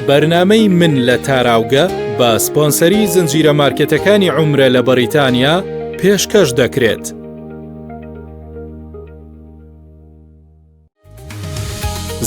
بەرنامەی من لە تاراوگە بە سپۆنسەری زنجیرە مارکێتەکانی عومرە لە بەریتانیا پێشکەش دەکرێت.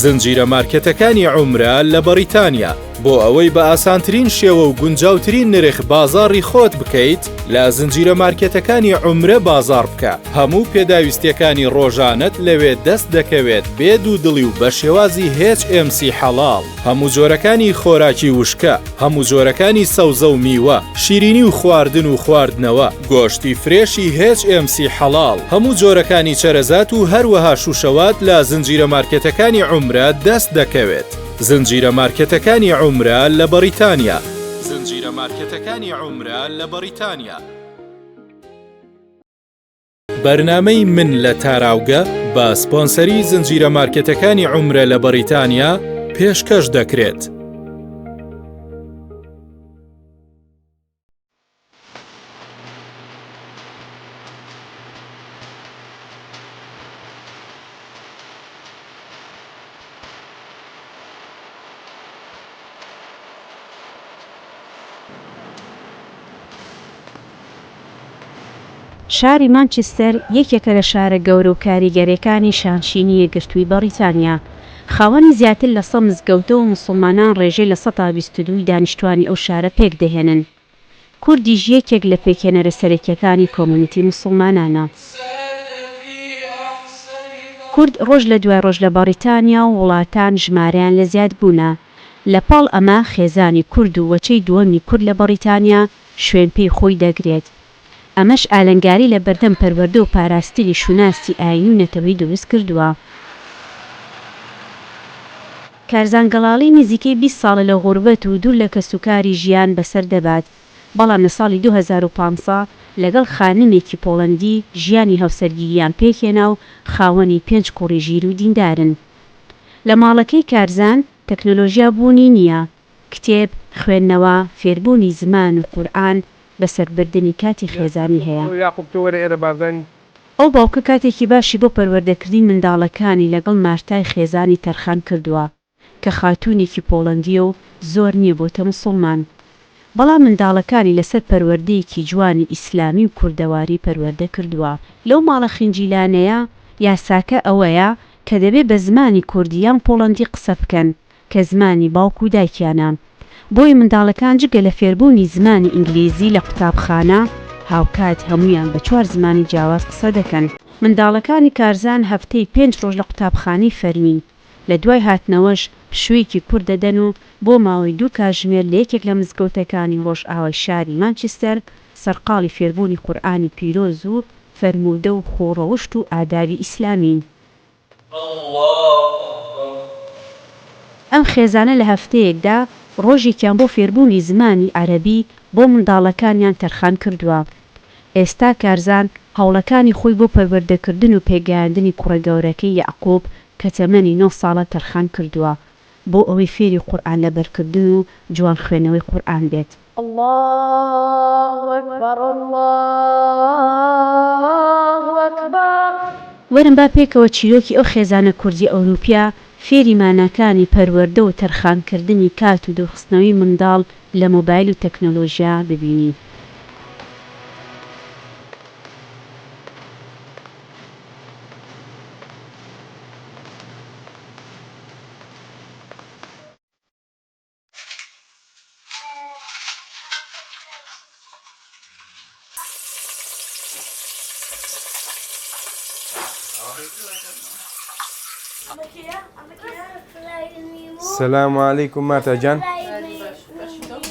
زنجیرە مارکێتەکانی عومرە لە بەریتانیا بۆ ئەوەی بە ئاسانترین شێوە و گونجاوترین نرخ بازاڕی خۆت بکەیت لە زنجیرە مارکێتەکانی عومرە بازاڕ بکە. هەموو پێداویستیەکانی ڕۆژانت لەوێ دەست دەکەوێت بێ دوودڵی و بە شێوازی HMC حەڵاڵ. هەموو جۆرەکانی خۆراکی وشکە، هەموو جۆرەکانی سەوزە و میوە، شیرینی و خواردن و خواردنەوە، گۆشتی فرێشی HMC حەڵاڵ، هەموو جۆرەکانی چەرەزات و هەروەها شوشەوات لە زنجیرە مارکێتەکانی عومرە دەست دەکەوێت. زنجیرە مارکێتەکانی عومرە لە بەریتانیا. زنجیرە مارکێتەکانی عومرە لە بەریتانیا. بەرنامەی من لە تاراوگە بە سپۆنسەری زنجیرە مارکێتەکانی عومرە لە بەریتانیا پێشکەش دەکرێت. شاری مانچستەر یەکێکە لە شارە گەورە و کاریگەریەکانی شانشینی یەکگرتووی بەریتانیا. خاوەنی زیاتر لە 100 مزگەوتە و موسڵمانان ڕێژەی لە 122 دانیشتوانی ئەو شارە پێک دەهێنن. کوردیش یەکێک لە پێکهێنەرە سەرەکیەکانی کۆمونیتی موسڵمانانە. کورد ڕۆژ لە دوای ڕۆژ لە بەریتانیا و وڵاتان ژمارەیان لە زیاد بوونە. لە پاڵ ئەمە خێزانی کورد و وەچەی دووەمی کورد لە بەریتانیا شوێن پێی خۆی دەگرێت. ئەمەش ئالەنگاری لە بەردەم پەروەردە و پاراستنی شوناسی ئاینی و نەتەوەی دروست کردووە. کارزان گەڵاڵی نزیکەی 20 ساڵە لە غوربەت و دوور لە کەسوکاری ژیان بەسەر دەبات، بەڵام لە ساڵی 2015 لەگەڵ خانمێکی پۆڵەندی ژیانی هەوسەرگیریان پێکهێنا و خاوەنی 5 کوڕی ژیر و دیندارن. لە ماڵەکەی کارزان تەکنۆلۆژیا بوونی نییە، کتێب، خوێندنەوە، فێربوونی زمان و قورئان بەسەربردنی کاتی خێزانی هەیە. ئەو باوکە کاتێکی باشی بۆ پەروەردەکردنی منداڵەکانی لەگەڵ مارتای خێزانی تەرخان کردووە کە خاتوونێکی پۆڵەندیە و زۆر نییە بۆتە موسڵمان. بەڵام منداڵەکانی لەسەر پەروەردەیەکی جوانی ئیسلامی و کوردەواری پەروەردە کردووە. لەو ماڵە خنجیلانەیە یاساکە ئەوەیە کە دەبێت بە زمانی کوردی یان پۆڵەندی قسە بکەن کە زمانی باوک و دایکیانە. بۆی منداڵەکان جگە لە فێربوونی زمانی ئینگلیزی لە قوتابخانە هاوکات هەمویان بە 4 زمانی جیاواز قسە دەکەن. منداڵەکانی کارزان هەفتەی 5 ڕۆژ لە قوتابخانەی فەرمی، لە دوای هاتنەوەش پشوویەکی کورد دەدەن و بۆ ماوەی 2 کاتژمێر لە یەکێک لە مزگەوتەکانی ڕۆژئاوای شاری مانچستەر سەرقاڵی فێربوونی قورئانی پیرۆز و فەرموودە و خۆڕەوشت و ئادابی ئیسلامین. ئەم خێزانە لە هەفتەیەکدا ڕۆژێکیان بۆ فێربوونی زمانی عەرەبی بۆ منداڵەکانیان تەرخان کردووە. ئێستا کارزان هەوڵەکانی خۆی بۆ پەروەردەکردن و پێگەیاندنی کوڕە گەورەکەی یەعقوب کە تەمەنی 9 ساڵە تەرخان کردووە بۆ ئەوەی فێری قورئان لەبەرکردن و جوان خوێنەوەی قورئان بێت. الله ئەکبەر الله ئەکبەر. وەرن با پێکەوە چیرۆکی ئەو خێزانە کوردی ئەوروپیا فێری ماناکانی پەروەردە و تەرخانکردنی کات و دۆخستنەوەی منداڵ لە مۆبایل و تەکنۆلۆژیا ببینی. السلام عليكم مارتا جان.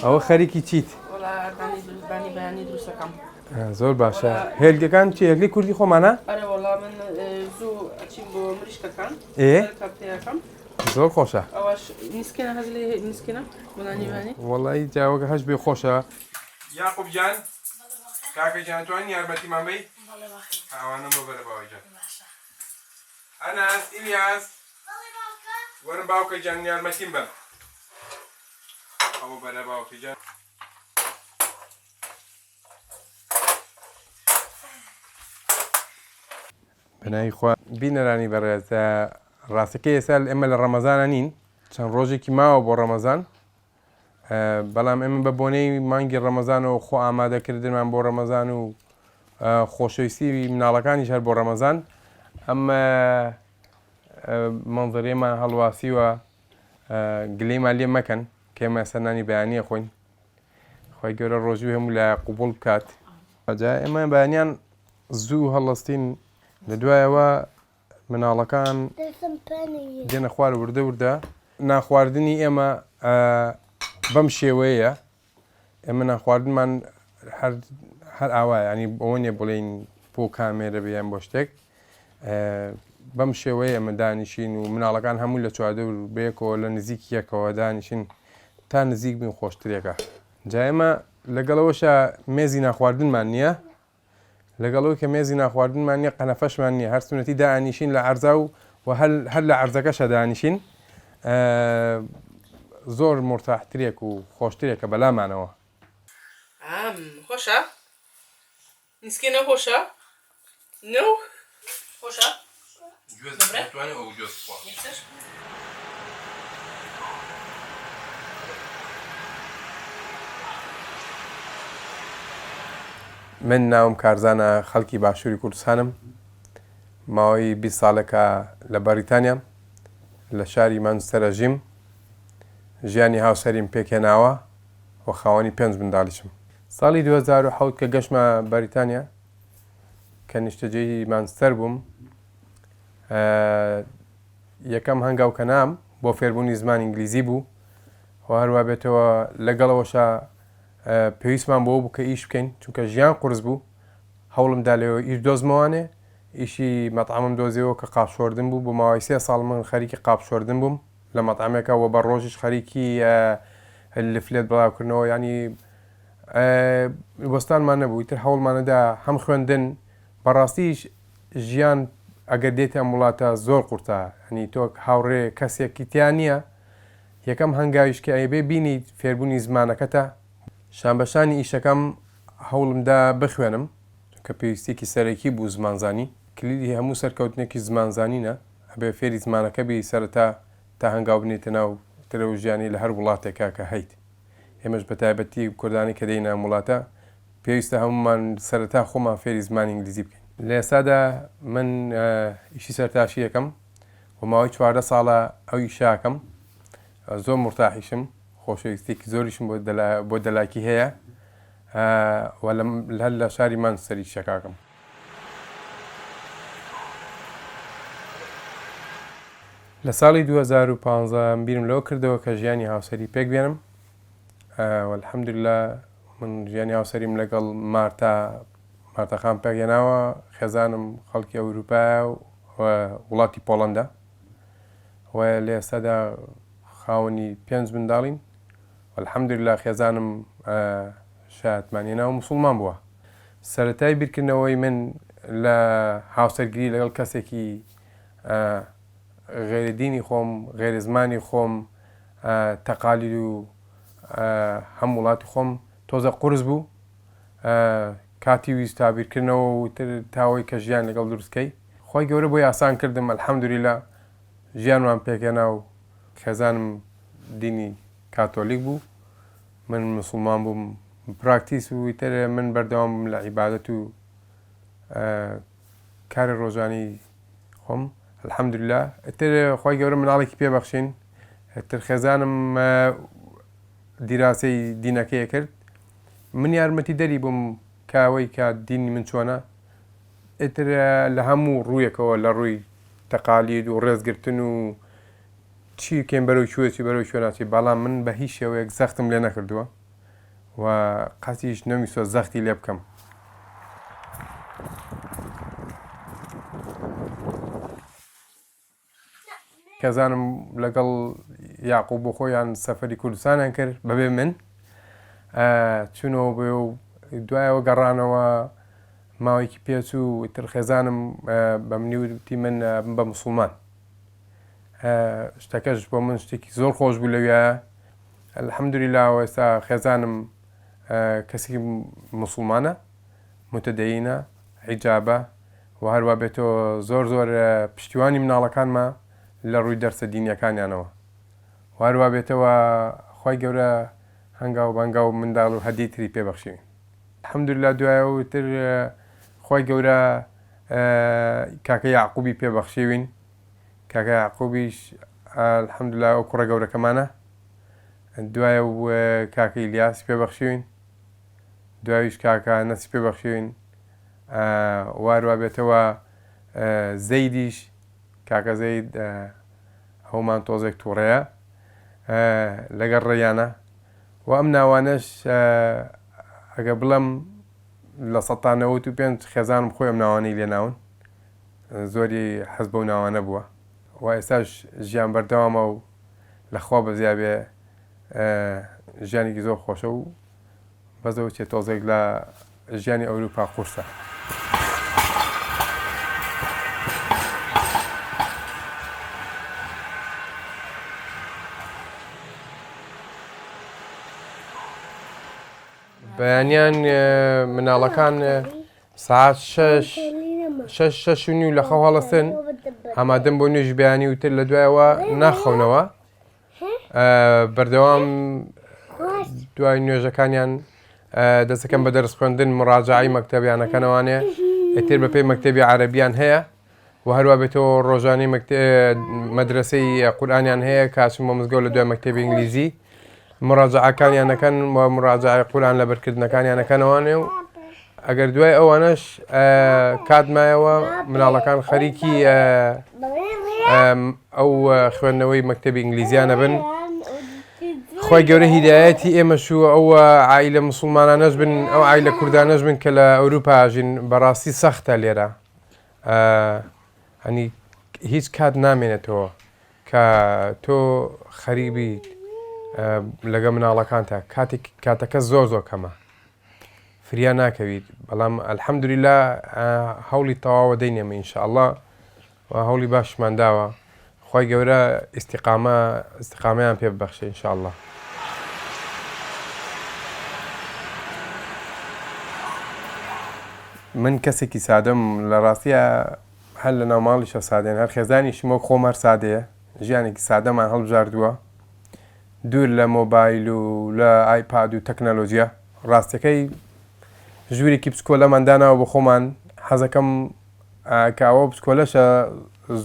ئەوە خەریکی چیت؟ بەیانی دروستەکەم. زۆر باشە. هێلگەکان چی هێلگەی کوردی خۆمانە؟ ئەرەوەڵا من زوو ئەچین بۆ مریشکەکان کاپتەیەکەم. زۆر خۆشە. ئەوەش نیسکێنە هەز لێ نیسکێنە بۆنانیوانی؟ وەڵی جاوەکە هەش بێ خۆشە. یاقوب جان کاکە جان توانی یارمەتیمان بی؟ ئەوانە بۆ بەرە باوەی جان. ئەناس ئیلیاس وەرن باوکە جان یارمەتیم بە. ئەوە بەرە باوکە جان. بنای خوا بینەرانی بەڕێز ڕاستەکەی ئێستا ئێمە لە ڕەمەزانە نین چەند ڕۆژێکی ماوە بۆ ڕەمەزان بەڵام ئێمە بە بۆنەی مانگی ڕەمەزانەوە خۆ ئامادەکردنمان بۆ ڕەمەزان و خۆشەویستی مناڵەکانیش هەر بۆ ڕەمەزان ئەم مەنزەرەیەمان هەڵواسیوە گلەیمان لێ مەکەن کە ئێمە سەرنانی بەیانیە خۆین خی گەورە ڕۆژوی هەموو لە قوبوڵ بکات جا ئێمە بەیانیان زوو هەڵەستین لە دوایەوە مناڵەکان دێنە خوار وردە وردە ناخواردنی ئێمە بەم شێوەیە ئێمە ناخواردنمان هەر ئاوایە ینی ئەوە نیە بڵێین بۆ کامێرە بیان بۆ شتێک بەم شێوەیە ئەمە دانیشین و مناڵەکان هەموو لە چواردە بەیەکەوە لە نزیکی یەکەوە دانیشین تا نزیک بین خۆشترێکە جا ئێمە لەگەڵەوەشە مێزی ناخواردنمان نییە لەگەڵەوەی کە مێزی ناخواردنمان نییە قەنەفەشمان نییە هەر سونەتی دانیشین لە عەرزا و هەر لە عەرزەکەشە دانیشین زۆر مرتاحترێک و خۆشترێکە بەلامانەوە خۆشە؟ میسکینە خۆشە؟ نو؟ خۆشە؟ من ناوم کارزانە خەڵکی باشووری کوردستانم ماوەی 20 ساڵێکە لە بەریتانیا لە شاری مانچستەرە ژیم ژیانی هاوسەریم پێکهێناوە و خاوەنی 5 منداڵیشم ساڵی 2007 کە گەشتمە بەریتانیا کە نیشتەجێی مانچستەر بووم یەکەم هەنگاو کە نام بۆ فێربوونی زمانی ئینگلیزی بوو و هەروە بێتەوە لەگەڵەوەشە پێویستمان بۆ بوو کە ئیش بکەین چونکە ژیان قورس بوو هەوڵمدا لێەوە ئیش دۆزمەوانێ ئیشی مەطعەمم دۆزیەوە کە قاپشۆردن بوو بۆ ماوەی 3 ساڵ من خەریکی قاپشۆردن بووم لە مەطعەمێکە و بە ڕۆژیش خەریکی لفلێت بڵاوکردنەوە ینی وەستانمان نەبوو ئیتر هەوڵمانەدا هەم خوێندن بەڕاستیش ژیان ئەگەر دێتە وڵاتە زۆر قورتە هەنی تۆ هاوڕێ کەسێکی تیان نییە یەکەم هەنگاویش کە ئەیبێ بینیت فێربوونی زمانەکەتە شانبەشانی ئیشەکەم هەوڵمدا بخوێنم کە پێویستێکی سەرەکی بوو زمانزانی کلیدی هەموو سەرکەوتنێکی زمانزانینە ئەبێ فێری زمانەکە بی سەرەتا تا هەنگاو بنێتە ناو ترە ژیانی لە هەر وڵاتێکا کە هەیت ئێمەش بە تایبەتی کوردانی کە دەینە وڵاتە پێویستە هەمومان سەرەتا خۆمان فێری زمانی ئینگلیزی بکەین لە ئێستادا من ئیشی سەرتاشی یەکەم و ماوەی 14 ساڵە ئەو ئیشاکەم زۆر مرتاحیشم خۆشەویستێکی زۆریشم بۆ دەلاکی هەیە هەر لە شاری مانچستەری شەکاکەم لە ساڵی 2015 بیرم لەوە کردەوە کە ژیانی هاوسەری پێک بێنم والحەمدوللا من ژیانی هاوسەریم لەگەڵ مارتەخان پێکهێناوە خێزانم خەڵکی ئەوروپایە و وڵاتی پۆڵەندا و لە ئێستادا خاوەنی 5 منداڵین والحەمدوللا خێزانم شایەتمانهێنا و موسڵمان بووە سەرەتای بیرکردنەوەی من لە هاوسەرگیری لەگەڵ کەسێکی غێرەدینی خۆم غێرە زمانی خۆم تەقالید و هەم وڵاتی خۆم تۆزە قورس بوو کاتی ویست تا بیرکردنەوە و تاوەی کە ژیان لەگەڵ دروستکەی خۆی گەورە بۆی ئاسان کردم الحەمدوللا ژیانمان پێکهێنا و خێزانم دینی کاتۆلیک بوو من موسڵمان بووم پراکتیس و ئیتر من بەردەوام لە عیبادەت و کاری ڕۆژانی خۆم الحەمدوللا ئیتر خۆی گەورە مناڵێکی پێبەخشین ئیتر خێزانم دیراسەی دینەکەی کرد من یارمەتی دەری بووم کاوەی کە دینی من چۆنە ئیتر لە هەموو ڕوویەکەوە لە ڕووی تەقالید و ڕێزگرتن و چی کەم بەرەو کوێتی بەرەو شوێناتی بەڵام من بە هیچ شێوەیەک زەختم لێ نەکردووە و قەتیش نەویستوە زەختی لێ بکەم کەزانم لەگەڵ یاقوب و خۆیان سەفەری کوردستانیان کرد بەبێ من چونەوە بێ و دوایەوە گەڕانەوە ماوەیەکی پێچوو ئیتر خێزانم بە منیوتی من بە موسڵمان شتەکەش بۆ من شتێکی زۆر خۆش بوو لەوێە الحەمدوللا ئێستا خێزانم کەسێکی موسڵمانە متدەینە حیجابە و هەروە بێتەوە زۆر پشتیوانی مناڵەکانمە لە ڕووی دەرسە دینیەکانیانەوە و هەروە بێتەوە خۆی گەورە هەنگاو بەنگاو منداڵ و هەدی تری پێبەخشین الحەمدوللا دوایەوەتر خۆی گەورە کاکە یاعقوبی پێبەخشیوین کاکە یاعقوبیش الحەمدوللا ئەو کوڕە گەورەکەمانە دوایە و کاکە ئیلیاس پێبەخشیوین دوایش کاکە نەسی پێبەخشیوین وارووا بێتەوە زەیدیش کاکە زەید ئەومان تۆزێک تووڕەیە لەگەڵ ڕێیانە و ئەم ناوانەش ئەگە بڵم لە ١٩٥ خێزانم خۆی ئەم ناوانەی لێناون زۆری حەز بەو ناوانە بووە و ئێستاش ژیان بەردەوامە و لەخوا بەزیابێ ژیانێکی زۆر خۆشە و بەزەوە چێت تۆزێک لە ژیانی ئەوروپا قورسە بەیانیان مناڵەکان ساعات 6:30 لە خەو هەڵەستن ئامادەم بۆ نوێژ بەیانی وتر لە دوایەوە ناخەونەوە بەردەوام دوای نوێژەکانیان دەستەکەم بە دەرس خوێندن مڕاجعی مەکتەبیانەکەنەوانێ ئێتر بەپێی مەکتەبی عەرەبیان هەیە و هەروە بێتەوە ڕۆژانەی مەدرسەی قورئانیان هەیە کاچم بۆ مزگەوت لە دوای مەکتەبی ئینگلیزی مڕاجعەکانیانەکەن و مڕاجعی قورئان لە بەرکردنەکانیانەکەنەوانێ و ئەگەر دوای ئەوانەش کاتمایەوە مناڵەکان خەریکی ئەو خوێندنەوەی مەکتەبی ئینگلیزیانە بن خۆی گەورە هیدایەتی ئێمەش و ئەو عایلە موسڵمانانەش بن ئەو عایلە کوردانەش بن کە لە ئەوروپا ئاژین بەڕاستی سەختە لێرە هەنی هیچ کات نامێنێتەوە کە تۆ خەریبی لەگە مناڵەکانتە کاتەکە زۆر کەمە فریا ناکەویت بەڵام ئەلحەمدولیلا هەوڵی تەواوە دەینێمە ئینشاءڵڵا و هەوڵی باشمان داوە خۆی گەورە ئیستیقامەیان پێ ببەخشێ ئینشاءڵڵا من کەسێکی سادەم لە ڕاستیە هەر لە ناو ماڵیشە سادەیان هەر خێزانیشم وەک خۆم هەر سادەیە ژیانێکی سادەمان هەڵبژاردووە دوور لە مۆبایل و لە ئایپاد و تەکنەلۆژیە ڕاستەکەی ژوورێکی پسکۆلەمان داناوە بۆ خۆمان حەزەکەم کاوە پسکۆلەشە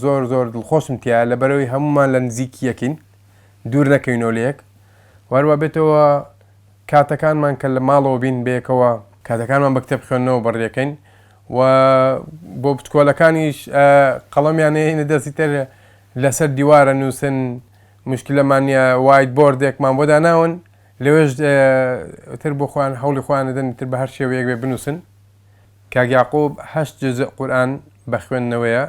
زۆر دڵخۆشم تایە لەبەرەوەی هەمومان لە نزیکی یەکین دوور نەکەوینەوە لە یەک وەروە بێتەوە کاتەکانمان کە لە ماڵەوە بین بەیەکەوە کاتەکانمان بە کتێب خوێندنەوە بەڕێکەین و بۆ پسکۆلەکانیش قەڵەمیانەیە دەستی تر لەسەر دیوارە نووسن مشکلەمان نیە وایت بۆردێکمان بۆ داناون لەوێش تر بۆ خۆیان هەوڵی خۆیان دەدەن تر بە هەر شێوەیەک بێ بنووسن کاک یاعقوب 8 جزء قورئان بە خوێندنەوەیە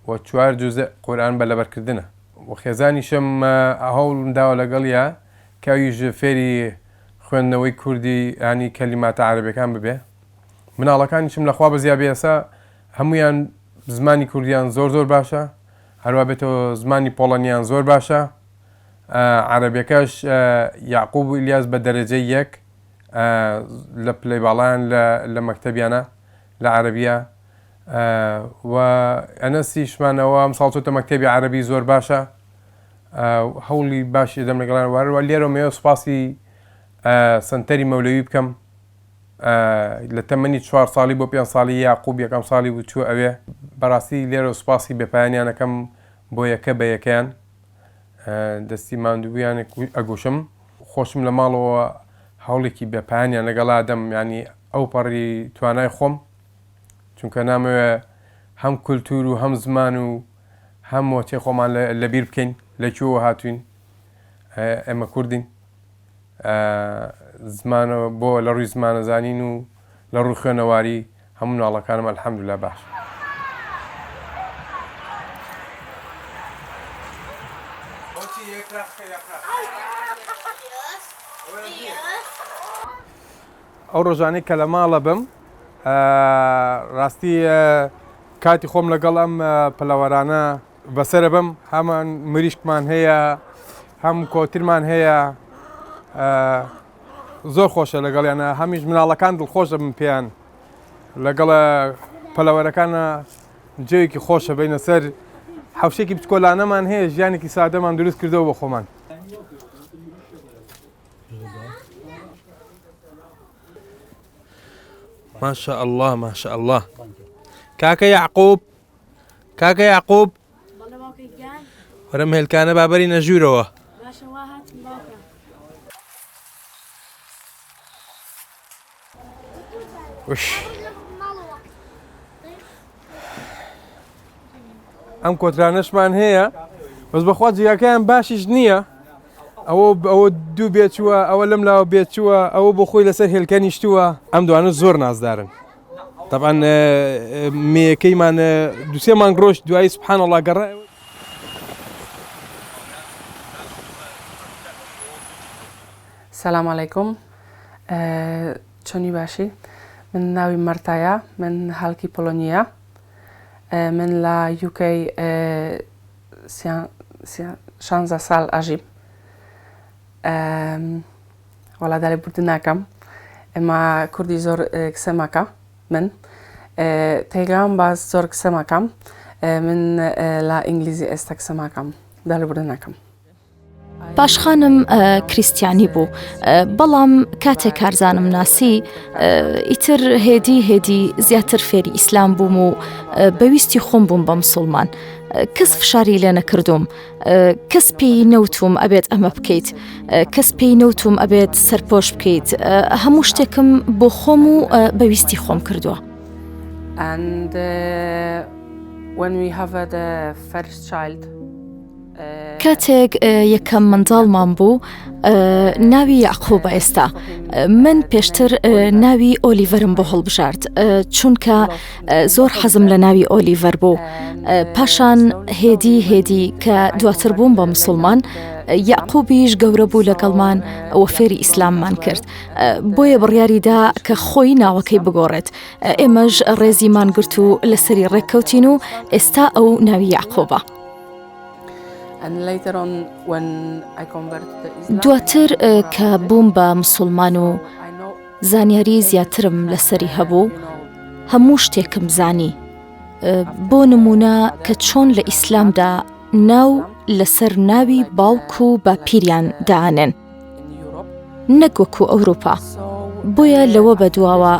و 4 جزء قورئان بە لەبەرکردنە و خێزانیشم هەوڵم داوە لەگەڵیە کاویش فێری خوێندنەوەی کوردی ینی کەلیماتە عەرەبیەکان ببێ مناڵەکانیشم لەخوا بەزیابێ ئێستا هەمویان زمانی کوردیان زۆر باشە هەروە بێتەوە زمانی پۆڵەنیان زۆر باشە عەرەبیەکەش یاعقوب و ئیلیاس بە دەرەجەی 1 لە پلەی باڵایان لە مەکتەبیانە لە عەرەبیە و ئەنەسیشمانەوە ئەمساڵ چۆتە مەکتەبی عەرەبی زۆر باشە هەوڵی باشی دەم لەگەڵیان وەروە لێرەوە مێوە سوپاسی سەنتەری مەولەوی بکەم لە تەمەنی 4 ساڵی بۆ 5 ساڵی یاعقوب یەکەم ساڵی بوو چوو ئەوێ بەڕاستی لێرە سوپاسی بێپایانیانەکەم بۆ یەکە بە یەکەیان دەستی ماندوویان ئەگوشم خۆشم لە ماڵەوە هەوڵێکی بێپایانیان لەگەڵا دەم ینی ئەو پەڕی توانای خۆم چونکە نامەوێ هەم کولتور و هەم زمان و هەم وەچێ خۆمان لەبیر بکەین لەکوێوە هاتوین ئێمە کوردین زمانەوە بۆ لە ڕووی زمانە زانین و لە ڕووی خوێنەواری هەموو ناڵەکانم ئەلحەمدولیلا باش ئەو ڕۆژانەی کە لە ماڵە بم ڕاستی کاتی خۆم لەگەڵ ئەم پەلەوەرانە بەسەرە بم هەمان مریشکمان هەیە هەم کۆترمان هەیە زۆر خۆشە لەگەڵیانە هەمیش مناڵەکان دڵخۆشە بم پێیان لەگەڵ پەلەوەرەکانە جێوێکی خۆشە بینە سەر حەوشێکی ما شاء الله ما شاء الله. كاكا يعقوب كاكا يعقوب ورم هلكانه بابري نجوروا وش ام كوترانشمان هي بس بخوات زي كان باشي جنيه او دو بيتشوا او لملا بيتشوا او بخوي لسر هلكان يشتوا ام دوانو زور ناس دارن طبعا مي كيمان دوسي مان قروش دواي سبحان الله قرأ. السلام عليكم. چۆنی باشی؟ من ناوی مەرتایە، من هەڵکی پۆلۆنیە، من لە UK 16 ساڵ ئەژیم. وەڵاداری بردن ناکەم. ئێمە کوردی زۆر قسە ماکە من. تێگەم باز زۆر قسە ماکەم. من لە ئینگلیزی ئێستا قسە ماکەم. داری بردن ناکەم. باشخانم کریسیانی بوو بەڵام کاتێک کارزانم ناسی ئیتر هێدی زیاتر فێری ئیسلام بووم و بەویستی خۆم بووم بە مسڵمان کەس فشاری لێ نەکردوم کەس پێی نەوتوم ئەبێت ئەمە بکەیت کەس پێی نەوتوم ئەبێت سەرپۆش بکەیت هەموو شتێکم بۆ خۆم و بەویستی خۆم کردووە. And when we have the first child کاتێک یەکەم منداڵمان بوو ناوی یعقوب ئێستا من پێشتر ناوی ئۆلیڤەرم بۆ هەڵبژارد چونکە زۆر حەزم لە ناوی ئۆلیڤەر بوو پاشان هێدی کە دواتر بووم بە مسڵمان یعقوبیش گەورە بوو لەگەڵمان ئەوە فێری ئیسلاممان کرد بۆیە بڕیاریدا کە خۆی ناوەکەی بگۆڕێت ئێمەش ڕێزیمان گرت و لەسەری ڕێککەوتین و ئێستا ئەو ناوی یعقوبە. دواتر کە بووم بە مسڵمان و زانیاری زیاترم لەسەری هەبوو هەموو شتێکم زانی بۆ نمونە کە چۆن لە ئیسلامدا ناو لەسەر ناوی باوک و باپیریان دائانێن نەک وەکو ئەوروپا بۆیە لەوە بەدواوە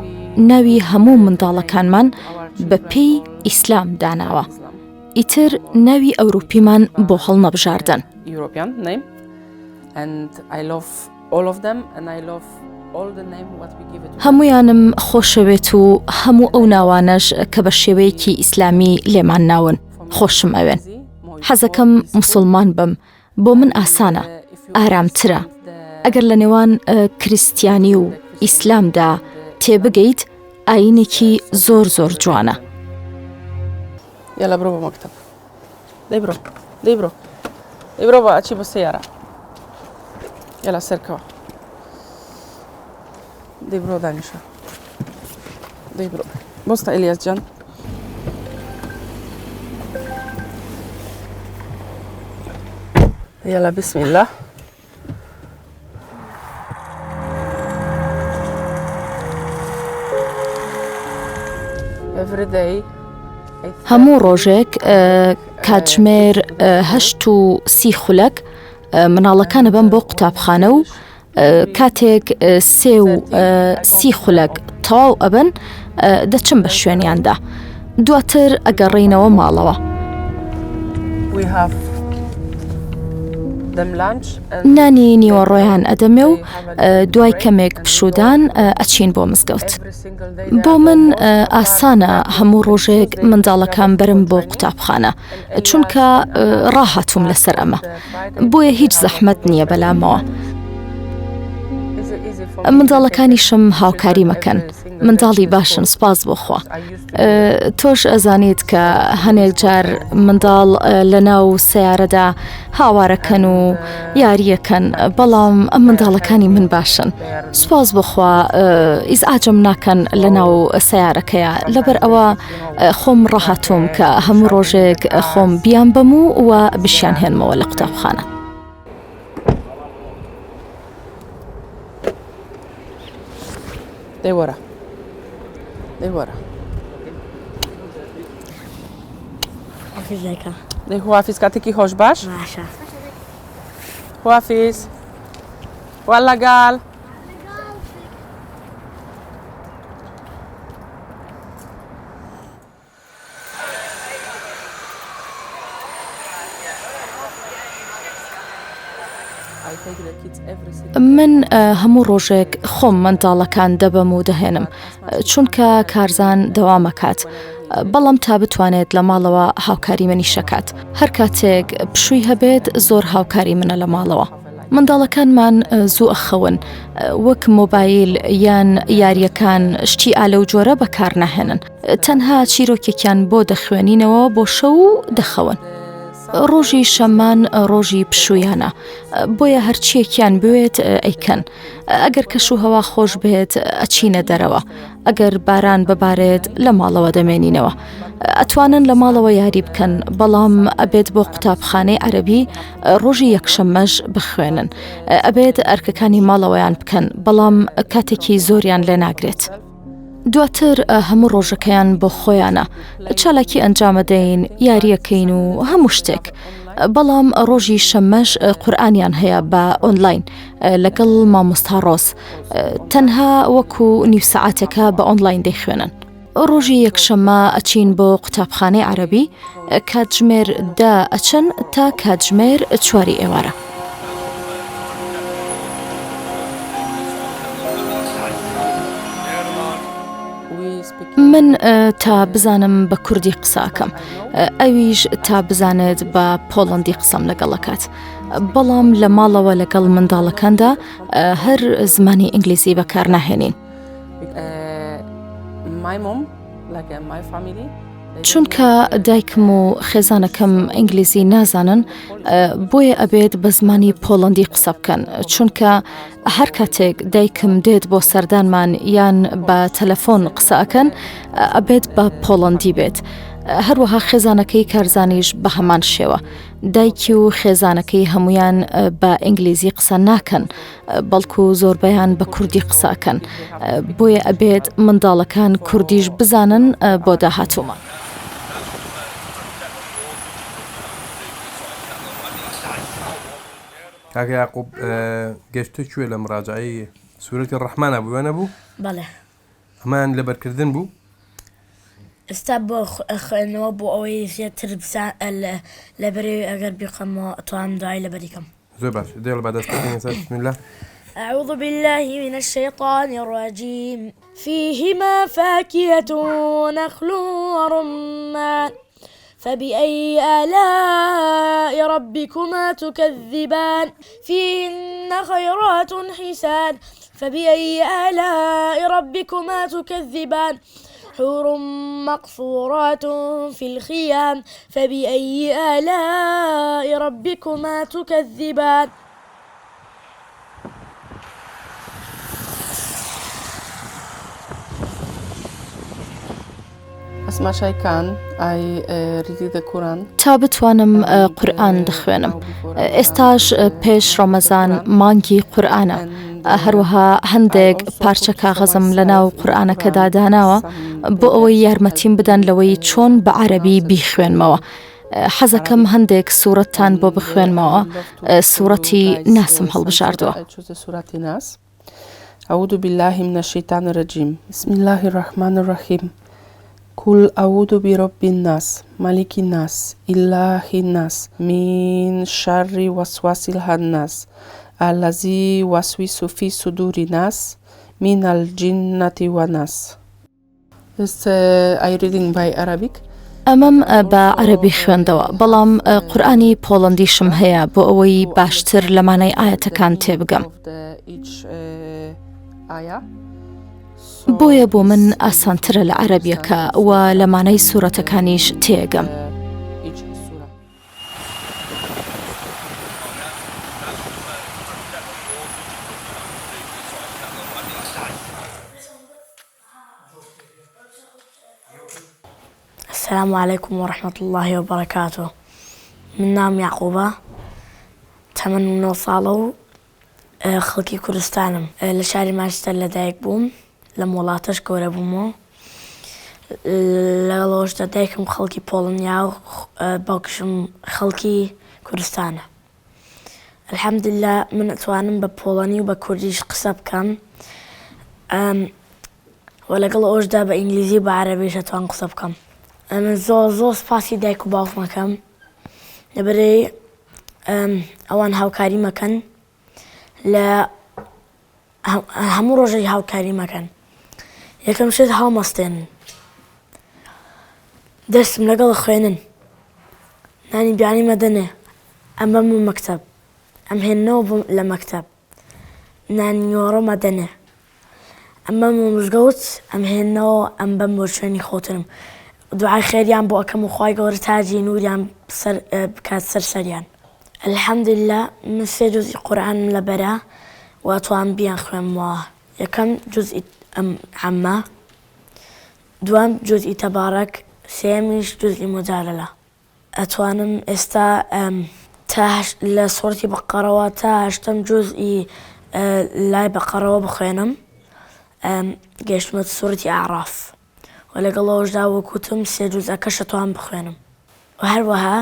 ناوی هەموو منداڵەکانمان بە پێی ئیسلام داناوە ئیتر ناوی ئەوروپیمان بۆ هەڵ نەبژاردن. هەمویانم خۆشەوێت و هەموو ئەو ناوانەش کە بە شێوەیەکی ئیسلامی لێمان ناون خۆشم ئەوێن. حەزەکەم مسڵمان بم بۆ من ئاسانە ئارامترە ئەگەر لە نێوان کریسیانی و ئیسلامدا تێبگەیت ئاینێکی زۆر جوانە. يلا برو بمكتب دي برو بقى أجيب السيارة يلا سيركوا دي برو دانشا دي برو بص إلياس جان يلا بسم الله every day هەموو ڕۆژێک کاتژمێر 8:30 خولەک مناڵەکانە بەم بۆ قوتابخانە و کاتێک 3:30 خولەک تەواو ئەبن دەچم بە شوێنیاندا دواتر ئەگەڕێینەوە ماڵەوە. نانی نیوەڕۆیان ئەدەمێ و دوای کەمێک پشودان ئەچین بۆ مزگەوت. بۆ من ئاسانە هەموو ڕۆژێک منداڵەکان برم بۆ قوتابخانە چونکە ڕاهاتوم لەسەر ئەمە بۆیە هیچ زەحمەت نییە بەلامەوە. منداڵەکانیشم هاوکاری مەکەن منداڵی باشن سپاس بۆخوا. تۆش ئەزانیت کە هەنێک جار منداڵ لە ناو سەیارەدا هاوارەکەن و یاریەکەن بەڵام ئەم منداڵەکانی من باشن سپاس بۆخوا ئیزعاجم ناکەن لە ناو سەیارەکەیە لەبەر ئەوە خۆم ڕاهاتوم کە هەموو ڕۆژێک خۆم بیان بم و بشیان هێنمەوە لە قوتابخانە. دي ورا ازيك دي حافظ كاتكي خوش باش باشا حافظ والله قال من هەموو ڕۆژێک خۆم منداڵەکان دەبەم و دەهێنم چونکە کارزان دەوامەکات. بەڵام تا بتوانێت لە ماڵەوە هاوکاری منی شەکات. هەر کاتێک پشووی هەبێت زۆر هاوکاری منە لە ماڵەوە. منداڵەکانمان زوو ئەخەون وەک مۆبایل یان یاریەکان شتی ئالە و جۆرە بەکار ناهێنن. تەنها چیرۆکێکیان بۆ دەخوێنینەوە بۆ شەو و دەخەون. ڕۆژی شەمان ڕۆژی پشویانە بۆیە هەرچیەکیان بوێت ئەیکەن. ئەگەر کەش و هەوا خۆش بێت ئەچینە دەرەوە. ئەگەر باران ببارێت لە ماڵەوە دەمێنینەوە. ئەتوانن لە ماڵەوە یاری بکەن بەڵام ئەبێت بۆ قوتابخانەی عەرەبی ڕۆژی یەکشەممەش بخوێنن. ئەبێت ئەرکەکانی ماڵەوەیان بکەن بەڵام کاتێکی زۆریان لێ ناگرێت. دواتر هەموو ڕۆژەکەیان بۆ خۆیانە چالاکی ئەنجامەدەین یاریەکەین و هەموو شتێک. بەڵام ڕۆژی شەممەش قورئانیان هەیە بە ئۆنلاین لەگەڵ مامۆستا ڕۆز تەنها وەکو نیو سەعاتێکە بە ئۆنلاین دەیخوێنن. ڕۆژی یەکشەممە ئەچین بۆ قوتابخانەی عەرەبی کاتژمێر 10 ئەچن تا کاتژمێر 4 ئێوارە. من تا بزانم بە کوردی قساکەم ئەویش تا بزانێت بە پۆڵەندی قسەم لەگەڵەکات. بەڵام لە ماڵەوە لەگەڵ منداڵەکاندا هەر زمانی ئینگلیزی بەکار ناهێنین. چونکە دایکم و خێزانەکەم ئینگلیزی نازانن بۆیە ئەبێت بە زمانی پۆڵەندی قسە بکەن چونکە هەر کاتێک دایکم دێت بۆ سەردانمان یان بە تەلەفۆن قسەکەن ئەبێت بە پۆڵەندی بێت. هەروەها خێزانەکەی کارزانیش بە هەمان شێوە. دایکی و خێزانەکەی هەمویان بە ئینگلیزی قسە ناکەن بەڵکو زۆربەیان بە کوردی قسەکەن. بۆیە ئەبێت منداڵەکان کوردیش بزانن بۆ داهاتوومە. کاکە یاقوب گەشتە کوێ لە مراجعەی سوورەتی ڕەحمانە بوو وێنە بوو؟ بەڵێ. ئەمان لەبەرکردن بوو؟ ئێستا بۆ خوێندنەوە بۆ ئەوەی زیاتر لەبەرێ ئەگەر بیقەمەوە ئەتوانم دوای لەبەریکەم. زۆر باش دێڵ بەدەستەکەی بسم الله. أعوذ بالله من الشيطان الرجيم فيهما فاكهة ونخل ورمان فبأي آلاء ربكما تكذبان فيهن خيرات حسان فبأي آلاء ربكما تكذبان حور مقصورات في الخيام فبأي آلاء ربكما تكذبان. تا بتوانم قورئان دەخوێنم. ئێستاش پێش ڕەمەزان مانگی قورئانە. هەروەها هەندێک پارچە کاغەزم لە ناو قورئانەکەدا داناوە بۆ ئەوەی یارمەتیم بدەن لەوەی چۆن بە عەرەبی بیخوێنمەوە. حەزەکەم هەندێک سوورەتتان بۆ بخوێنمەوە. سوورەتی ناسم هەڵبژاردووە. أعوذ بالله من الشيطان الرجيم بسم الله الرحمن الرحيم قل أعوذ برب الناس ملك الناس إله الناس من شر وسواس الخناس الذي يوسوس في صدور الناس من الجنة والناس. Are you reading by Arabic? ئەمەم بە عەرەبی خوێندەوە بەڵام قورئانی پۆڵەندیشم هەیە بۆ ئەوەی باشتر لەمانەی ئاەتەکان تێبگەم. بۆیە بۆ من ئاسانترە لە عەرەبیەکە و لەمانەی سوورەتەکانیش تێگەم. السلام عليكم ورحمة الله وبركاته. من نام يعقوبة 8 ساڵە و خەڵکی کوردستانم لە شاری مانچستەر لەدایک بووم لەم وڵاتەش گەورە بوومەوە لەگەڵەوەشدا دایکم خەڵکی پۆڵەنیا و باوکشم خەڵکی کوردستانە. الحەمدوللا من ئەتوانم بە پۆڵەنی و بە کوردیش قسە بکەم و لەگەڵ ئەوەشدا بە ئینگلیزی و بە عەرەبیش ئەتوان قسە بکەم. من زۆر سپاسی دایک و باوکمەکەم لەبەرەوەی ئەوان هاوکاری مەکەن لە هەموو ڕۆژەی هاوکاری مەکەن. یەکەم شت هەڵمەستێنن، دەستم لەگەڵ خوێنن، نانی بیانی مەدەنێ ئەم بەم مەکتەب، ئەم هێننەوە لە مەکتەب، نانی نیوەڕۆ مەدەنێ، ئەم بەم مزگەوت، ئەم هێننەوە ئەم بەم بۆ شوێنی خۆترم. دوعای خێریان بۆ ئەەکەم و خوای گەورە تاجی نوریان بکات سەرسەریان. الحەمدوللا من 3 جوزئی قورئانم لەبەرە واتوان بیان خوێنمەوە. یەکەم جوزئی عەمە، دوام جوزئی تەبارەک، سێمیش جوزئی مجادلە. ئەتوانم ئێستا لە سوورەتی بەقەرەوە تا 8ەم جوزئی لای بەقەرەوە بخوێنم، گەیشتمە سوورەتی ئاعراف و لەگەڵەوەشدا وەکوتم 3 جوزەکەش ئەتوان بخوێنم. و هەروەها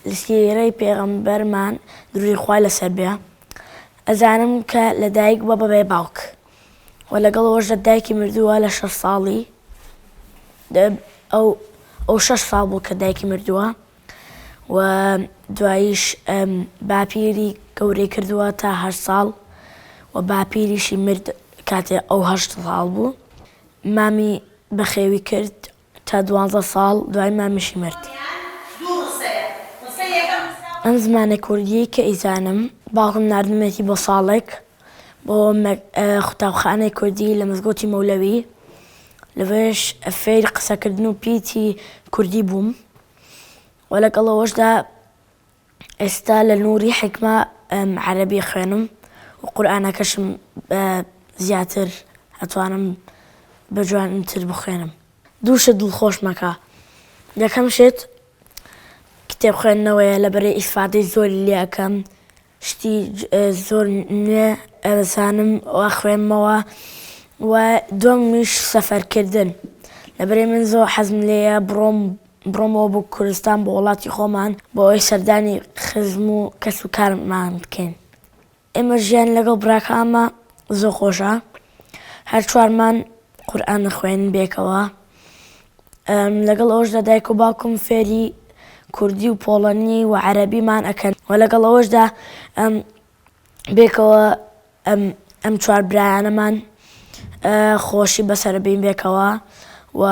لە سیرەی پێغەمبەرمان دروی خوای لەسەر بێ ئەزانم کە لە دایک بووە بەبێ باوک و لەگەڵەوەشدا دایکی مردووە لە 6 ساڵی، ئەو 6 ساڵ بوو کە دایکی مردووە و دواییش باپیری گەورەی کردووە تا 8 ساڵ و باپیریشی مرد کاتێ ئەو 8 ساڵ بوو. مامی بەخێوی کرد تا 12 ساڵ، دوای مامیشی مرد. ئەم زمانە کوردی کە ئیزانم باوکم ناردمێتی بۆ ساڵێک بۆ قوتابخانەی کوردی لە مزگەوتی مەولەوی، لەوێش فێری قسەکردن و پیتی کوردی بووم و لەگەڵەوەشدا ئێستا لە نووری حکمە عەرەبی خوێنم و قورئانەکەشم زیاتر ئەتوانم بە جوانتر بخوێنم. دوو شت دڵخۆش مەکە. یەکەم شت کتێب خوێندنەوەیە لەبەرەی ئیسفادەی زۆری لێ ئەەکەم، شتی زۆر نوێ ئەزانم و خوێنمەوە. و دووەمیش سەفەرکردن، لەبەرەی من زۆر حەزم لێیە بڕۆمەوە بۆ کوردستان بۆ وڵاتی خۆمان بۆ ئەوەی سەردانی خزم و کەس و کارمان بکەین. ئێمە ژیان لەگەڵ براکانمە زۆر خۆشە، هەر چوارمان قورئان دەخوێنین بێکەوە. لەگەڵ ئەوەشدا دایک و باوکم فێری کوردی و پۆڵەنی و عەرەبیمان ئەکەن و لەگەڵ ئەوەشدا بێکەوە ئەم چوار برایانەمان خۆشی بەسەربین بێکەوە و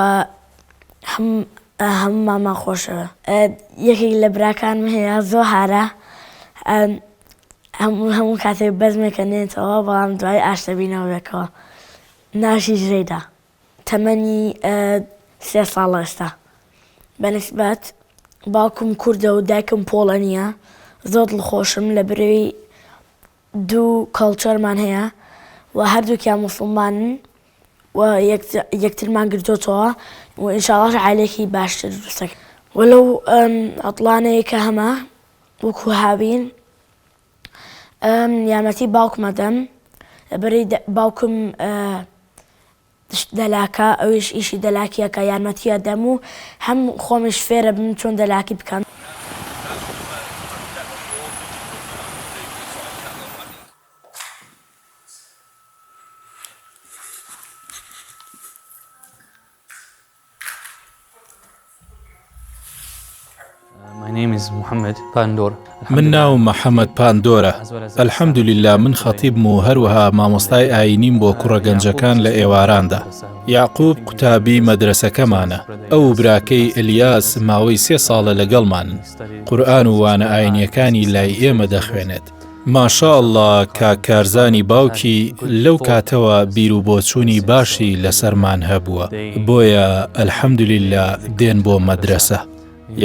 هەمومانمان خۆشەوە. یەکێک لە براکانم هەیە زۆر هارە، هەموو کاتێک بەزمێکەنێتەوە بەڵام دوای ئاشتەبینەوە بێکەوە. ناوشی ژرەیدا، تەمەنی 3 ساڵە ئێستا. بەنسبەت باوکم کوردە و دایکم پۆڵەنیە، زۆر دڵخۆشم لەبەرەوەی دوو کەڵچەرمان هەیە و هەردووکیان موسڵمانن و یەکترمان گرتووەتەوە و ئینشاڵڵا عایلێکی باشتر دروستەکەین. وەلەو عەتڵانەیە کە هەمە وەکو هاوین یارمەتی باوکمە دەم، لەبەرەی باوکم دەلاکە، ئەویش ئیشی دەلاکیەکە، یارمەتیە دەم و هەم خۆمیش فێرە بم چۆن دەلاکی بکەم. من ناو محەممەد پاندۆرە. ئەلحەمدوللیلا من خەتیبم و هەروەها مامۆستای ئاینیم بۆ کوڕە گەنجەکان لە ئێواراندا. یاعقوب قوتابی مەدرسەکەمانە. ئەو براکەی ئەلیاس ماوەی 3 ساڵە لەگەڵمانن. قورئان و وانە ئاینیەکانی لای ئێمە دەخوێنێت. ماشاءله کارزانی باوکی لەو کاتەوە بیر و بۆچوونی باشی لەسەرمان هەبووە، بۆیە ئەلحەمدوللیلا دێن بۆ مەدرسە.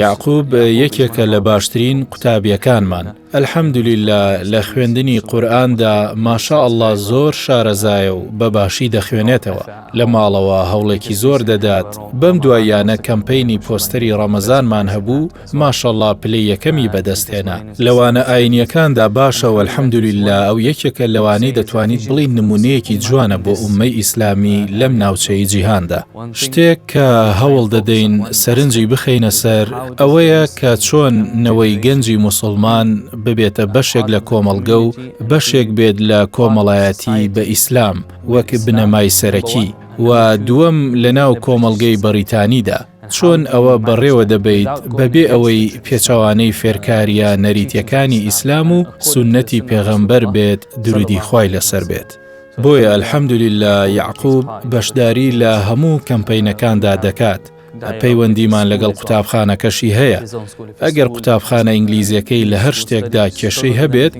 یاعقوب یەکێکە لە باشترین قوتابیەکانمان. ئەلحەمدوللیلا لە خوێندنی قورئاندا ماشاءله زۆر شارەزایە و بەباشی دەخوێنێتەوە. لە ماڵەوە هەوڵێکی زۆر دەدات. بەم دواییانە کەمپەینی پۆستەری ڕەمەزانمان هەبوو، ماشاءله پلەی یەکەمی بەدەستهێنا. لەوانە ئاینیەکاندا باشەوە ئەلحەمدوللیلا ئەو یەکێکە لەوانەی دەتوانیت بڵین نمونەیەکی جوانە بۆ ئوممەی ئیسلامی لەم ناوچەی جیهاندا. شتێک کە هەوڵ دەدەین سەرنجی بخەینە سەر ئەوەیە کە چۆن نەوەی گەنجی موسڵمان ببێتە بەشێک لە کۆمەڵگە و بەشێک بێت لە کۆمەڵایەتی بە ئیسلام وەک بنەمای سەرەکی. و دووەم لە ناو کۆمەڵگەی بەریتانیدا چۆن ئەوە بەڕێوە دەبیت بەبێ ئەوەی پێچەوانەی فێرکاریە نەریتیەکانی ئیسلام و سونەتی پێغەمبەر بێت درودی خوای لەسەر بێت. بۆیە ئەلحەمدولیلا یعقوب بەشداری لە هەموو کەمپەینەکاندا دەکات. پەیوەندیمان لەگەڵ قوتابخانەکەشی هەیە. ئەگەر قوتابخانە ئینگلیزیەکەی لە هەر شتێکدا کێشەی هەبێت،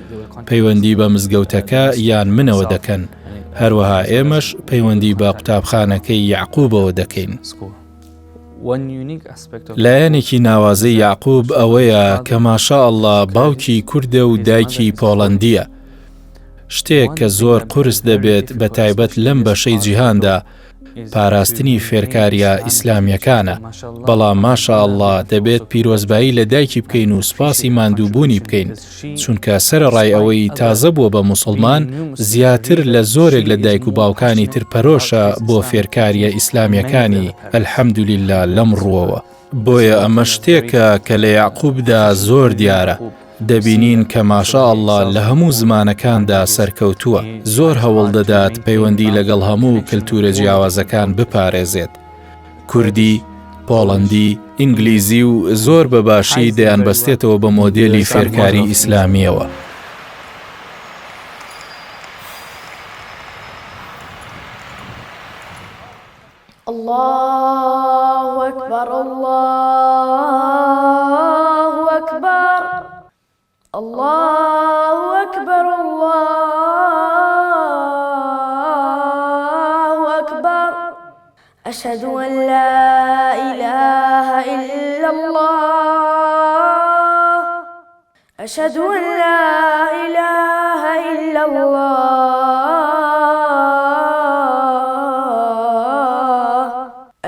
پەیوەندی بە مزگەوتەکە یان منەوە دەکەن. هەروەها ئێمەش پەیوەندی بە قوتابخانەکەی یعقوبەوە دەکەین. لایەنێکی ناوازەی یعقوب ئەوەیە کە ماشاءالله باوکی کوردە و دایکی پۆڵەندیە. شتێک کە زۆر قورس دەبێت بە تایبەت لەم بەشەی جیهاندا پاراستنی فێرکاریە ئیسلامیەکانە، بەڵام ماشاءالله دەبێت پیرۆزبایی لە دایکی بکەین و سوپاسی ماندووبوونی بکەین، چونکە سەرەڕای ئەوەی تازە بووە بە موسڵمان زیاتر لە زۆرێک لە دایک و باوکانی تر پەرۆشە بۆ فێرکاریە ئیسلامیەکانی ئەلحەمدولیلا لەم ڕووەوە. بۆیە ئەمە شتێکە کە لە یعقوبدا زۆر دیارە. دەبینین کە ماشاءالله لە هەموو زمانەکاندا سەرکەوتووە، زۆر هەوڵ دەدات پەیوەندی لەگەڵ هەموو کلتورە جیاوازەکان بپارێزێت. کوردی، پۆڵەندی، ئینگلیزی و زۆر بەباشی دەیانبەستێتەوە بە مۆدێلی فێرکاری ئیسلامیەوە. الله أكبر الله أكبر الله أكبر الله أكبر أشهد أن لا إله إلا الله أشهد أن لا إله إلا الله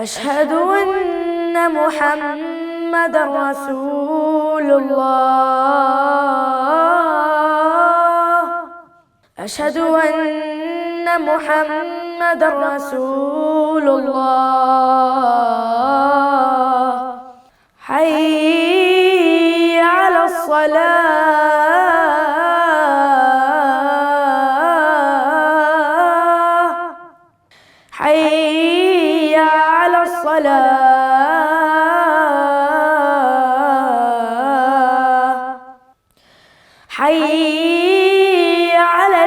أشهد أن محمد رسول الله أشهد أن محمد رسول الله حي على الصلاة حي على الصلاة حي على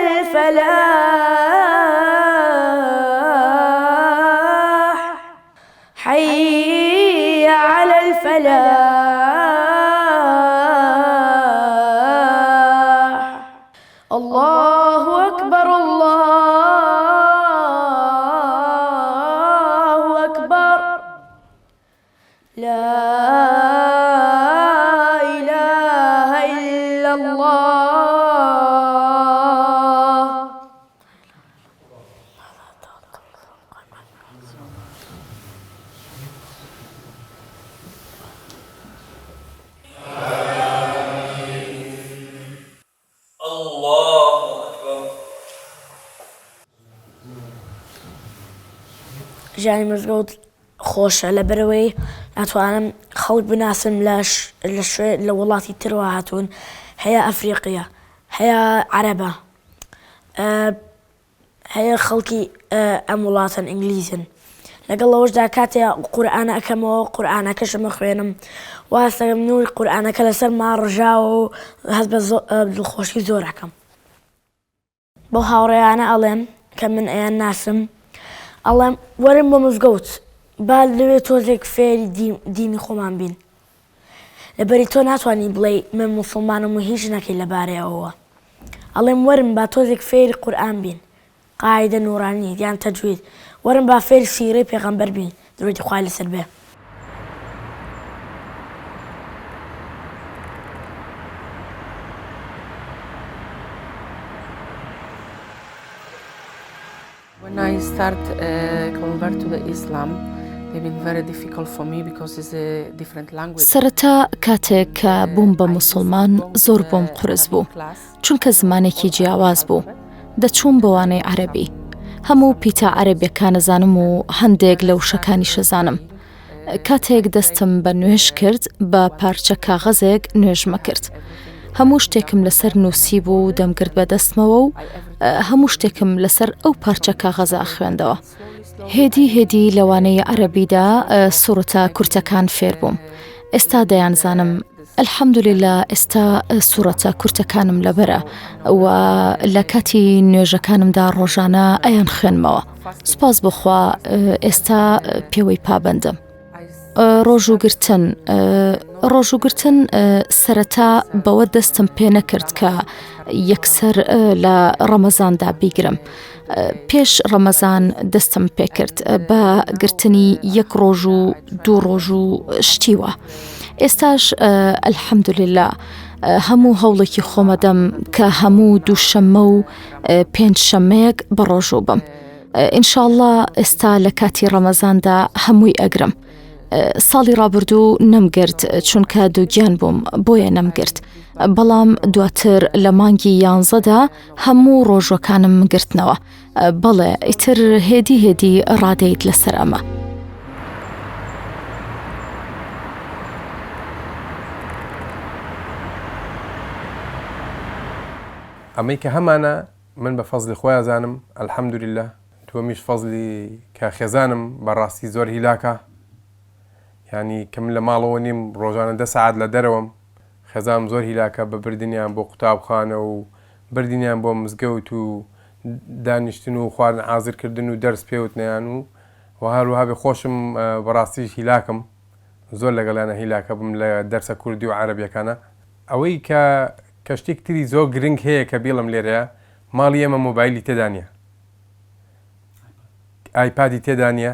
الفلاح حي على الفلاح الله أكبر الله أكبر لا إله إلا الله جاني مزگەوت خۆشە لەبەرەوەی ناتوانم خەڵک بناسم لە وڵاتی ترەوە هاتوون، هەیە ئەفریقیە، هەیە عەرەبە، هەیە خەڵکی ئەم وڵاتەن ئینگلیزن. لەگەڵ ئەوەشدا کاتێ قورئانە ئەکەمەوە قورئانەکەشم خوێنم، واستەگەم نووری قورئانەکە لەسەر ماڕژاوە و هەست بە دڵخۆشی زۆر ئەکەم. بۆ هاوڕێیانە ئەڵێم کە من ئەیان ناسم، ئەڵێم وەرن بۆ مزگەوت با لەوێ تۆزێک فێری دینی خۆمان بین، لەبەری تۆ ناتوانانی بڵێ من موسڵمانم و هیچ نەکەی لەبارەی ئەوە. ئەڵێم وەرن با تۆزێک فێری قورئان بین، قاعیدە نوورانی یان تەجوید، وەرن با فێری سیرەی پێغەمبەر بین درودی خوای لەسەر بێ. When I start convert to the Islam, they've been very difficult for me because it's a different language. سەرەتا کاتێک کە بووم بە موسڵمان زۆر بۆم قورس بوو، چونکە زمانێکی جیاواز بوو. دەچووم بەوانەی عەرەبی، هەموو پیتە عەرەبیەکان زانم و هەندێک لە وشەکانی شەزانم. کاتێک دەستم بە نوێژ کرد بە پارچە کاغەزێک نوێژمە کرد. هەموو شتێکم لەسەر نووسی بوو دەمگرت بەدەستمەوە و هەموو شتێکم لەسەر ئەو پارچە کاغەزە خوێندەوە. هێدی لەوانەیە عەرەبیدا سوورەتە کورتەکان فێر بووم. ئێستا دەیانزانم الحەمدولillah ئێستا سوورەتە کورتەکانم لەبەرە و لە کاتی نوێژەکانمدا ڕۆژانە ئەیان خوێنمەوە. سوپاس بخوا ئێستا پێوەی پابەندم. ڕۆژوگرتن سەرەتا بەوە دەستم پێ نەکرد کە یەکسەر لە ڕەمەزاندا بیگرم. پێش ڕەمەزان دەستم پێکرد بە گرتنی 1 ڕۆژ و 2 ڕۆژ و شتیوە. ئێستاش ئەلحەمدولillah هەموو هەوڵێکی خۆمەدەم کە هەموو دووشەممە و 5 شەممەیەک بەڕۆژوو بم. ئینشاءالله ئێستا لە کاتی ڕەمەزاندا هەمووی ئەگرم. ساڵی ڕابردوو نەمگرت چونکە دووگیان بووم بۆیە نەمگرت. بەڵام دواتر لە مانگی 11دا هەموو ڕۆژەکانم گرتنەوە. بەڵێ ئیتر هێدی ڕادەیت لەسەر ئەمە. ئەمەی کە هەمانە من بە فەزلی خۆی ئەزانم ئەلحەمدولillah دووەمیش فەزلی کە خێزانم بەڕاستی زۆر هیلاکە. یعنی کە من لە ماڵەوە نیم ڕۆژانە 10 ساعت لە دەرەوەم خێزانم زۆر هیلاکە بە بردنیان بۆ قوتابخانە و بردنیان بۆ مزگەوت و دانیشتن و خواردن حازرکردن و دەرس پێوتنیان و هەروەها بێ خۆشم بەڕاستیش هیلاکم زۆر لەگەڵیانە هیلاکە بم لە دەرسە کوردی و عەرەبیەکانە. ئەوەی کە شتێک تری زۆر گرنگ هەیە کە بیڵم لێرەیە ماڵی ئێمە مۆبایلی تێدا نییە، ئایپادی تێدا نییە.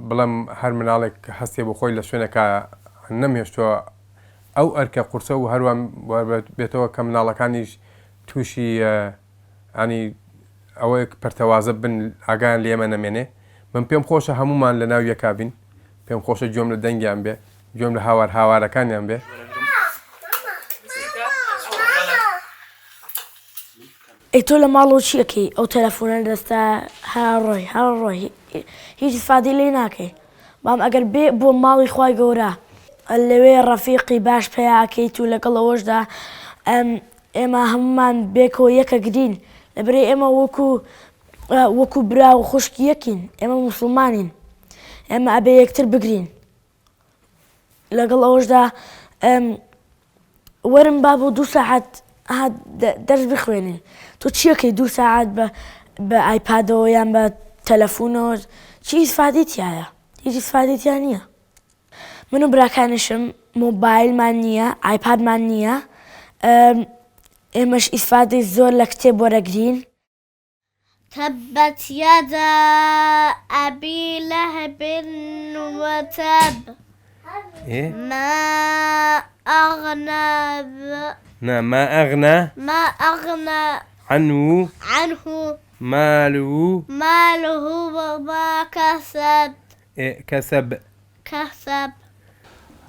بڵم هەر مناڵێک هەستێ بۆ خۆی لە شوێنەکە نەمهێشتووە ئەو ئەرکە قورسە و هەروان بێتەوە کە مناڵەکانیش تووشی ئەنی ئەوەیە پەرتەوازە بن ئاگایان لێمە نەمێنێ. من پێم خۆشە هەمومان لە ناو یەکا بین، پێم خۆشە گوێم لە دەنگیان بێ، گوێم لە هاوارەکانیان بێ. ئەی تۆ لە ماڵەوە چیەکەی؟ ئەو تەلەفۆنە دەستا هەڕۆی هیچ استفادەی لێ ناکەی. بام ئەگەر بێ بۆ ماڵی خوای گەورە لەوێ ڕەفیقی باش پێیاکەیت و لەگەڵ ئەوەشدا ئێمە هەمومان بێکەوە یەکە گرین لەبەرێ ئێمە وەکو برا و خوشکی یەکین، ئێمە موسڵمانین، ئێمە ئەبێ یەکتر بگرین. لەگەڵ ئەوەشدا وەرم با بۆ 2 ساعت دەرس بخوێنین. تۆ چیەکەی 2 ساعت بە ئایپادەوە یان بە تەلەفۆنەوە چی ئیسفادەیتیایە؟ هیچ ئیسفادەیتیان نییە. من و براکانشم مۆبایلمان نییە، ئایپادمان نییە، ئێمەش ئیسفادەی زۆر لە کتێب وەرەگرین. تبت يدا أبي لهب وتب ما أغنى عنه ماله وما كسب.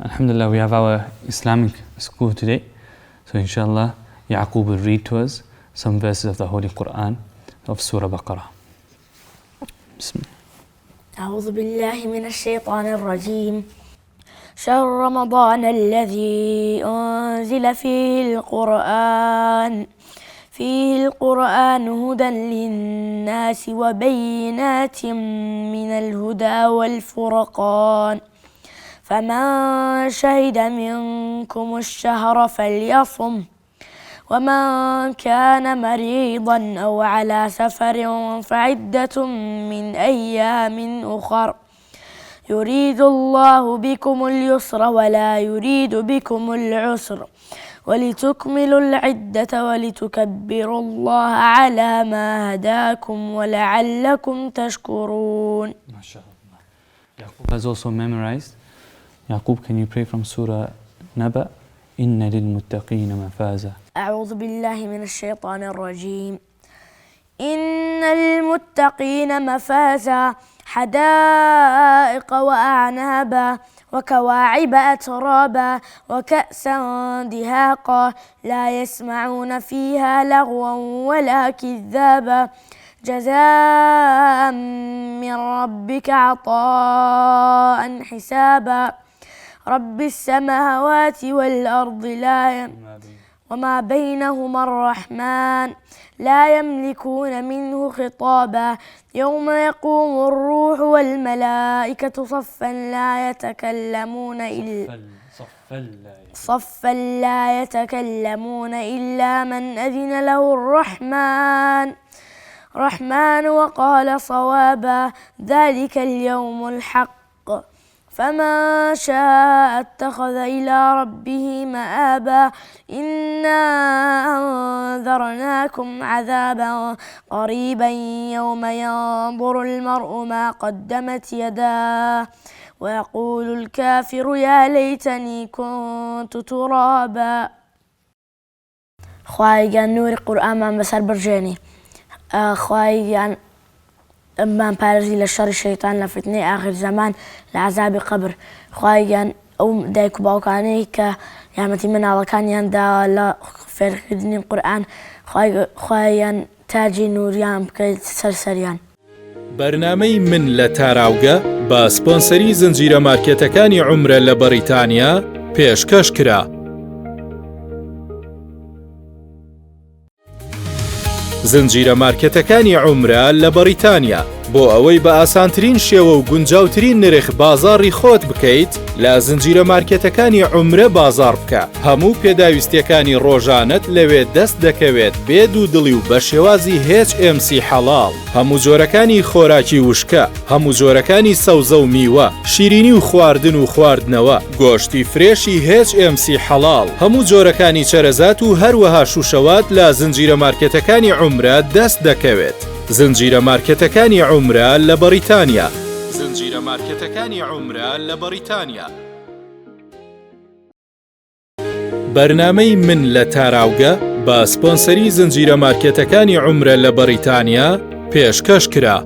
Alhamdulillah, we have our Islamic school today. So inshallah, Yaqub will read to us some verses of the Holy Quran of Surah Baqarah. Bismillah. أعوذ بالله من الشيطان الرجيم. شهر رمضان الذي أنزل فيه القرآن هدى للناس وبينات من الهدى والفرقان فمن شهد منكم الشهر فليصم ومن كان مريضا أو على سفر فعدة من أيام أخر يريد الله بكم اليسر ولا يريد بكم العسر ولتكملوا العدة ولتكبروا الله على ما هداكم ولعلكم تشكرون. MashaAllah. Yaqub has also memorized. Yaqub, can you pray from Surah Naba? إن للمتقين مفازا. أعوذ بالله من الشيطان الرجيم. إن للمتقين مفازا حدائق وأعنابا وكواعب أترابا وكأسا دهاقا لا يسمعون فيها لغوا ولا كذابا جزاء من ربك عطاء حسابا رب السماوات والأرض وما بينهما الرحمن لا يملكون منه خطابا يوم يقوم الروح والملائكة صفا لا يتكلمون إلا من أذن له الرحمن وقال صوابا ذلك اليوم الحق فمن شاء اتخذ إلى ربه مآبا إنا أنذرناكم عذابا قريبا يوم ينظر المرء ما قدمت يداه ويقول الكافر يا ليتني كنت ترابا. خواهيان نور القرآن من بسر برجاني خواهيان من بارزي للشر الشيطان لفتنة آخر زمان لعذاب قبر خواهيان أو دايك باوكاني كيامتي من على كان يندا لا فرق دين القرآن خواهيان تاجي نوريان بكي سرسريان. بەرنامەی من لە تاراوگە بە سپۆنسەری زنجیرە مارکێتەکانی عومرە لە بەریتانیا پێشکەش کرا. زنجیرە مارکێتەکانی عومرە لە بەریتانیا بۆ ئەوەی بە ئاسانترین شێوە و گونجاوترین نرخ بازاڕی خۆت بکەیت لە زنجیرە مارکێتەکانی عومرە بازاڕ بکە. هەموو پێداویستیەکانی ڕۆژانت لەوێ دەست دەکەوێت بێ دوودڵی و بە شێوازی HMC حەڵاڵ. هەموو جۆرەکانی خۆراکی وشکە، هەموو جۆرەکانی سەوزە و میوە، شیرینی و خواردن و خواردنەوە، گۆشتی فرێشی HMC حەڵاڵ، هەموو جۆرەکانی چەرەزات و هەروەها شوشەوات لە زنجیرە مارکێتەکانی عومرە دەست دەکەوێت. زنجیرە مارکێتەکانی عومرە لە بەریتانیا. زنجیرە مارکێتەکانی عومرە لە بەریتانیا. بەرنامەی من لە تاراوگە بە سپۆنسەری زنجیرە مارکێتەکانی عومرە لە بەریتانیا پێشکەش کرا.